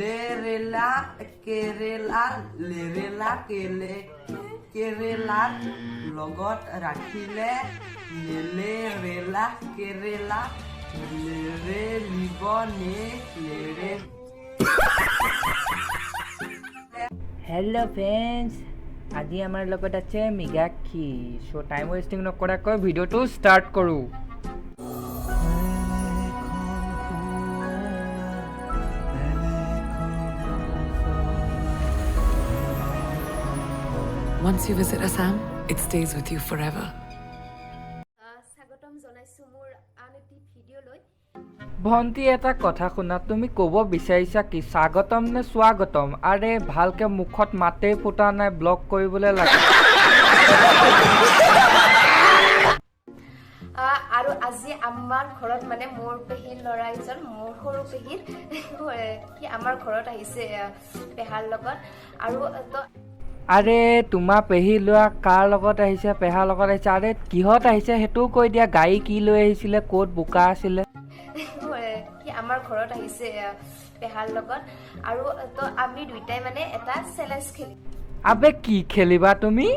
লেৰেলা কেৰেলা লেৰেলা কেৰেলাৰ লগত ৰাখিলে লেৰেলা কেৰেলা লেৰেলিব নে লেৰে। हेलो फ्रेंड्स, আজি আমাৰ লগত আছে মিগাক্ষী। সো টাইম ওয়েস্টিং নকৰাকৈ ভিডিওটো স্টাৰ্ট কৰো। Once you visit Assam, it stays with you forever. স্বাগতম জনাইছো মোৰ আন এটি ভিডিঅ'লৈ। ভন্টি এটা কথা শুনা, তুমি ক'ব বিচাৰিছা কি স্বাগতম নে স্বাগতম? আৰে ভালকে মুখত মাতেই ফুটা নাই, ব্লক কৰিবলৈ লাগে। আৰু আজি আমাৰ ঘৰত মানে মোৰ পেহীৰ ল'ৰা এজন, মোৰ সৰু পেহীৰ কি আমাৰ ঘৰত আহিছে পেহাৰ লগত। আৰু আৰে তোমাৰ পেহী লোৱা কাৰ লগত আহিছে? পেহাৰ লগত আহিছে? আৰে কিহত আহিছে সেইটোও কৈ দিয়া। গাড়ী কি লৈ আহিছিলে, ক'ত বোকা আছিলে? কি আমাৰ ঘৰত আহিছে পেহাৰ লগত। আৰু তো আমি দুইটাই মানে এটা চেলেঞ্জ খেলিম। আবে কি খেলিবা তুমি?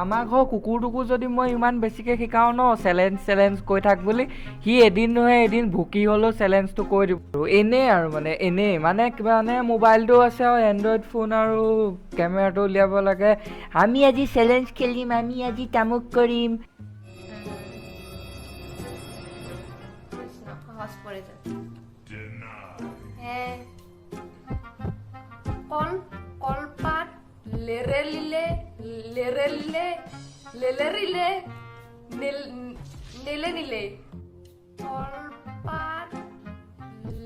আমাৰ ঘৰ কুকুৰটোকো যদি মই ইমান বেছিকৈ শিকাওঁ ন চেলেঞ্জ কৈ থাক বুলি, সি এদিন নহয় এদিন ভুকি হ'লেও চেলেঞ্জটো কৈ দিব। এনেই আৰু এনেই কিবা মোবাইলটো আছে আৰু এণ্ড্ৰইড ফোন আৰু কেমেৰাটো উলিয়াব লাগে। আমি আজি চেলেঞ্জ খেলিম, আমি আজি তামুক কৰিম। কলপাত লেৰেলিলে নেলেনিলে কলপাত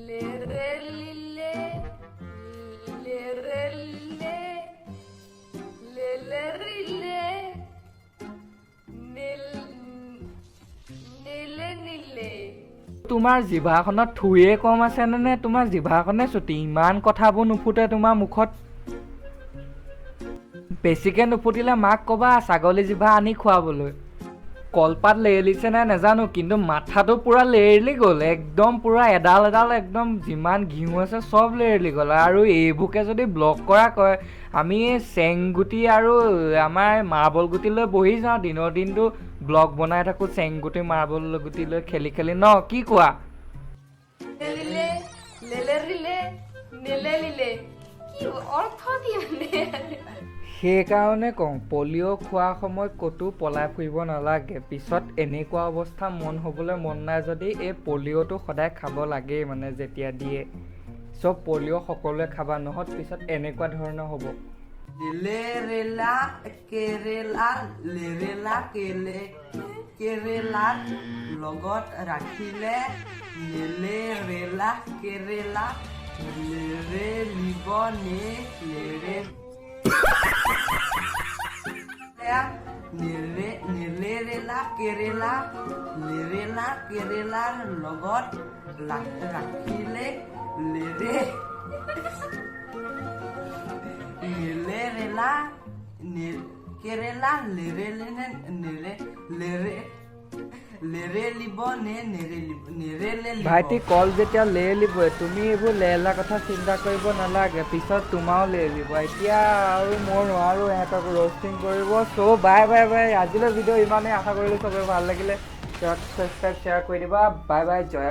লেৰেলিলে নেলেনিলে। তোমাৰ জিভাখনত থুয়ে কম আছে নে তোমাৰ জিভাখনে চুটি? ইমান কথাবোৰ নুফুটে তোমাৰ মুখত। বেছিকে নুফুটিলে মাক ক'বা ছাগলী জিভা আনি খুৱাবলৈ। কলপাত লেৰেলিছে নাই নাজানো, কিন্তু মাথাটো পুৰা লেৰেলি গ'ল, একদম পুৰা এডাল একদম যিমান ঘিউ আছে চব লেৰেলি গ'ল। আৰু এইবোৰকে যদি ব্লক কৰা কয়, আমি চেংগুটি আৰু আমাৰ মাৰ্বল গুটি লৈ বহি যাওঁ, দিনৰ দিনটো ব্লগ বনাই থাকোঁ চেংগুটি মাৰ্বল গুটি লৈ খেলি ন, কি কোৱা? সেইকাৰণে কওঁ পলিঅ' খোৱাৰ সময়ত ক'তো পলাই ফুৰিব নালাগে। পিছত এনেকুৱা অৱস্থা হ'বলৈ মন নাই যদি এই পলিঅ'টো সদায় খাব লাগেই, যেতিয়া দিয়ে। চব পলিঅ' সকলোৱে খাবা, নহত পিছত এনেকুৱা ধৰণৰ হ'ব। লেৰেলা কেৰেলা লেৰেলা কেৰেলাৰ লগত ৰাখিলে লেৰেলা কেৰেলা লেৰেলিব নে লেৰে। লেৰেলা কেৰেলাৰ লগত ৰাখিলে লেৰেলা কেৰেলা লেৰেলিব নে নেৰেলিব। ভাইটি কল যেতিয়া লেৰেলিবই, তুমি এইবোৰ লেৰেলা কথা চিন্তা কৰিব নালাগে, পিছত তোমাৰো লেৰেলিব। এতিয়া আৰু মই নোৱাৰোঁ সিহঁতক ৰ'ষ্টিং কৰিব। চ' বাই। আজিলৈ ভিডিঅ' ইমানেই, আশা কৰিলোঁ চবেই ভাল লাগিলে। ছাবস্ক্ৰাইব শ্বেয়াৰ কৰি দিবা। বাই, জয়।